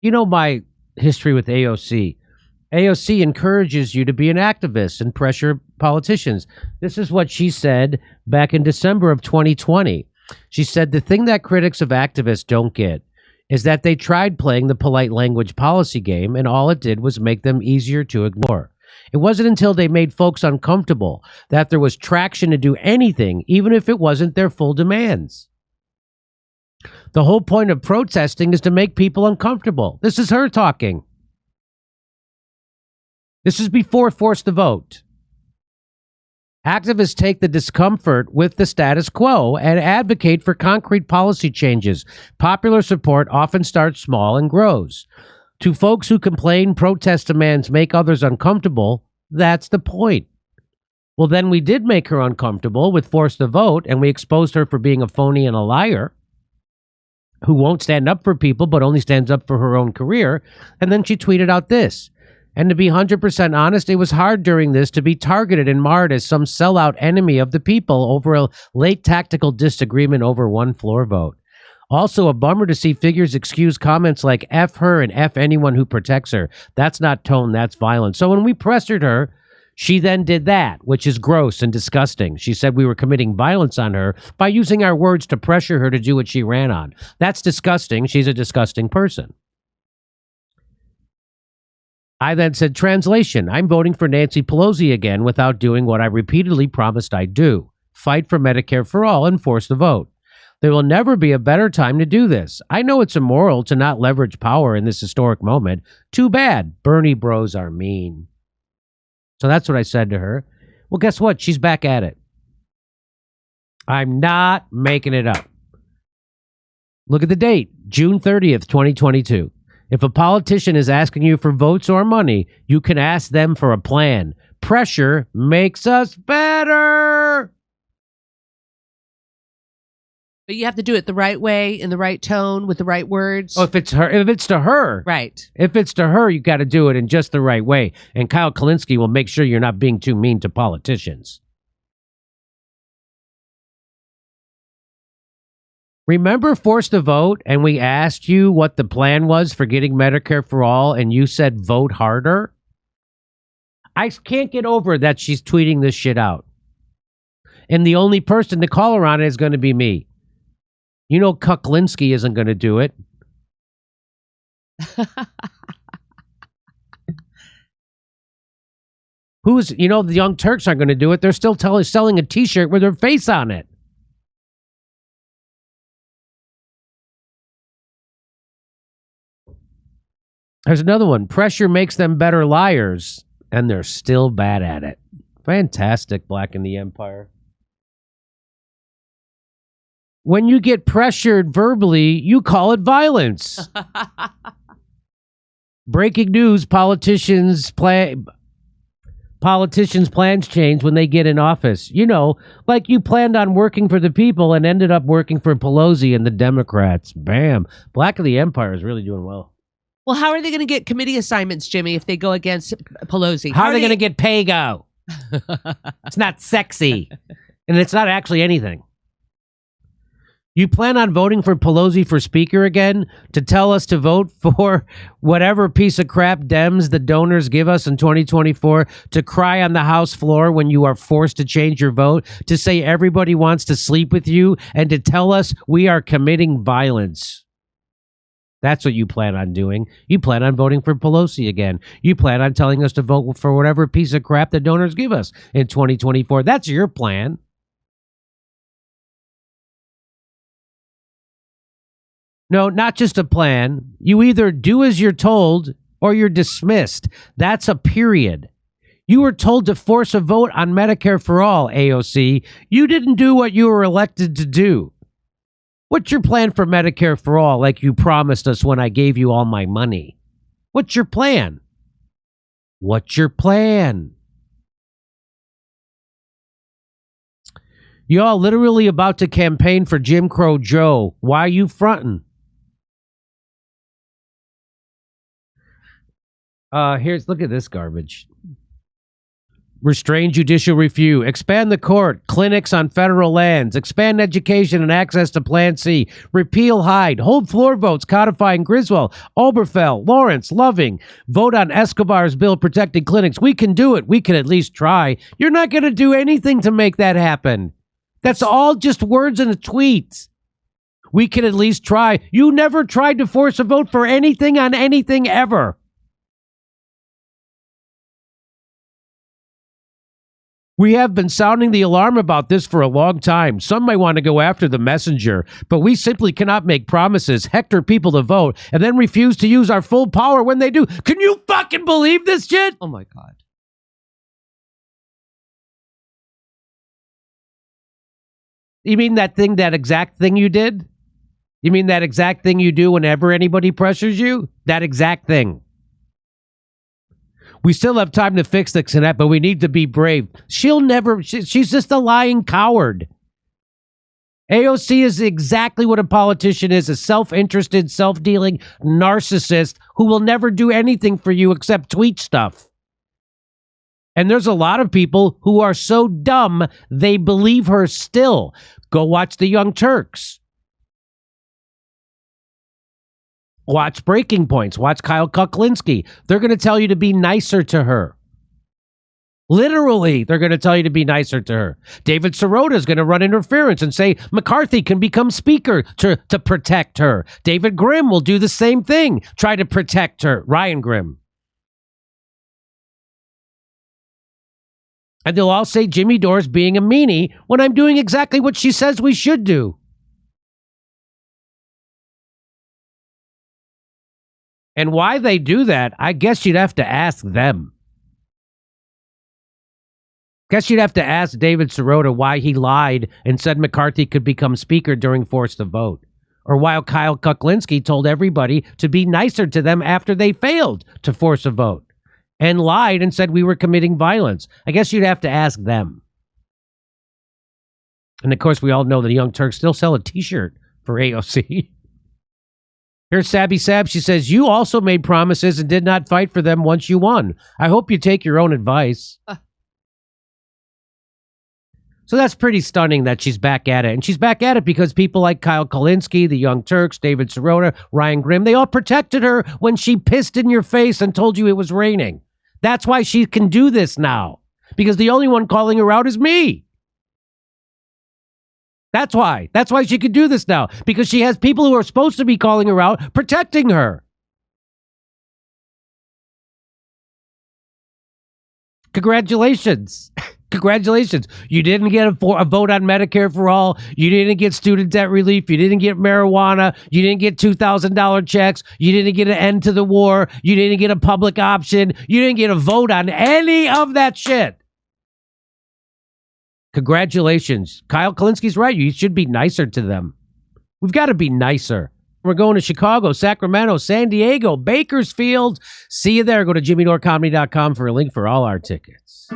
You know my history with AOC. AOC encourages you to be an activist and pressure politicians. This is what she said back in December of 2020. She said, the thing that critics of activists don't get is that they tried playing the polite language policy game, and all it did was make them easier to ignore. It wasn't until they made folks uncomfortable that there was traction to do anything, even if it wasn't their full demands. The whole point of protesting is to make people uncomfortable. This is her talking. This is before Force the Vote. Activists take the discomfort with the status quo and advocate for concrete policy changes. Popular support often starts small and grows. To folks who complain protest demands make others uncomfortable, that's the point. Well, then we did make her uncomfortable with Force the Vote, and we exposed her for being a phony and a liar who won't stand up for people but only stands up for her own career. And then she tweeted out this. And to be 100% honest, it was hard during this to be targeted and marred as some sellout enemy of the people over a late tactical disagreement over one floor vote. Also, a bummer to see figures excuse comments like F her and F anyone who protects her. That's not tone, that's violence. So when we pressured her, she then did that, which is gross and disgusting. She said we were committing violence on her by using our words to pressure her to do what she ran on. That's disgusting. She's a disgusting person. I then said, translation, I'm voting for Nancy Pelosi again without doing what I repeatedly promised I'd do. Fight for Medicare for all and force the vote. There will never be a better time to do this. I know it's immoral to not leverage power in this historic moment. Too bad. Bernie bros are mean. So that's what I said to her. Well, guess what? She's back at it. I'm not making it up. Look at the date, June 30th, 2022. If a politician is asking you for votes or money, you can ask them for a plan. Pressure makes us better. But you have to do it the right way, in the right tone, with the right words. Oh, if it's to her. Right. If it's to her, you got to do it in just the right way. And Kyle Kalinske will make sure you're not being too mean to politicians. Remember Force the Vote, and we asked you what the plan was for getting Medicare for all, and you said vote harder? I can't get over that she's tweeting this shit out. And the only person to call her on it is going to be me. You know Kuklinski isn't going to do it. The Young Turks aren't going to do it. They're still selling a T-shirt with her face on it. There's another one. Pressure makes them better liars, and they're still bad at it. Fantastic, Black in the Empire. When you get pressured verbally, you call it violence. Breaking news, politicians' plans change when they get in office. You know, like you planned on working for the people and ended up working for Pelosi and the Democrats. Bam. Black of the Empire is really doing well. Well, how are they going to get committee assignments, Jimmy, if they go against Pelosi? How are they going to get pay-go? It's not sexy. And it's not actually anything. You plan on voting for Pelosi for speaker again to tell us to vote for whatever piece of crap Dems the donors give us in 2024, to cry on the House floor when you are forced to change your vote, to say everybody wants to sleep with you, and to tell us we are committing violence. That's what you plan on doing. You plan on voting for Pelosi again. You plan on telling us to vote for whatever piece of crap the donors give us in 2024. That's your plan. No, not just a plan. You either do as you're told or you're dismissed. That's a period. You were told to force a vote on Medicare for all, AOC. You didn't do what you were elected to do. What's your plan for Medicare for all, like you promised us when I gave you all my money? What's your plan? What's your plan? Y'all literally about to campaign for Jim Crow Joe. Why are you fronting? Look at this garbage. Restrain judicial review. Expand the court. Clinics on federal lands. Expand education and access to Plan C. Repeal Hyde. Hold floor votes codifying Griswold, Oberfell, Lawrence, Loving. Vote on Escobar's bill protecting clinics. We can do it. We can at least try. You're not going to do anything to make that happen. That's all just words in a tweet. We can at least try. You never tried to force a vote for anything on anything ever. We have been sounding the alarm about this for a long time. Some might want to go after the messenger, but we simply cannot make promises, hector people to vote, and then refuse to use our full power when they do. Can you fucking believe this shit? Oh my God. You mean that exact thing you did? You mean that exact thing you do whenever anybody pressures you? That exact thing. We still have time to fix the Senate, but we need to be brave. She'll never, she's just a lying coward. AOC is exactly what a politician is, a self-interested, self-dealing narcissist who will never do anything for you except tweet stuff. And there's a lot of people who are so dumb, they believe her still. Go watch the Young Turks. Watch Breaking Points. Watch Kyle Kuklinski. They're going to tell you to be nicer to her. Literally, they're going to tell you to be nicer to her. David Sirota is going to run interference and say McCarthy can become speaker to protect her. David Grimm will do the same thing, try to protect her. Ryan Grimm. And they'll all say Jimmy Dore's being a meanie when I'm doing exactly what she says we should do. And why they do that, I guess you'd have to ask them. Guess you'd have to ask David Sirota why he lied and said McCarthy could become speaker during Force the Vote. Or why Kyle Kuklinski told everybody to be nicer to them after they failed to force a vote. And lied and said we were committing violence. I guess you'd have to ask them. And of course, we all know that the Young Turks still sell a t-shirt for AOC. Here's Sabby Sab. She says, you also made promises and did not fight for them once you won. I hope you take your own advice. So that's pretty stunning that she's back at it. And she's back at it because people like Kyle Kuklinski, the Young Turks, David Sirota, Ryan Grimm, they all protected her when she pissed in your face and told you it was raining. That's why she can do this now. Because the only one calling her out is me. That's why. That's why she can do this now. Because she has people who are supposed to be calling her out, protecting her. Congratulations. Congratulations. You didn't get a vote on Medicare for all. You didn't get student debt relief. You didn't get marijuana. You didn't get $2,000 checks. You didn't get an end to the war. You didn't get a public option. You didn't get a vote on any of that shit. Congratulations. Kyle Kuklinski's right. You should be nicer to them. We've got to be nicer. We're going to Chicago, Sacramento, San Diego, Bakersfield. See you there. Go to JimmyDoreComedy.com for a link for all our tickets.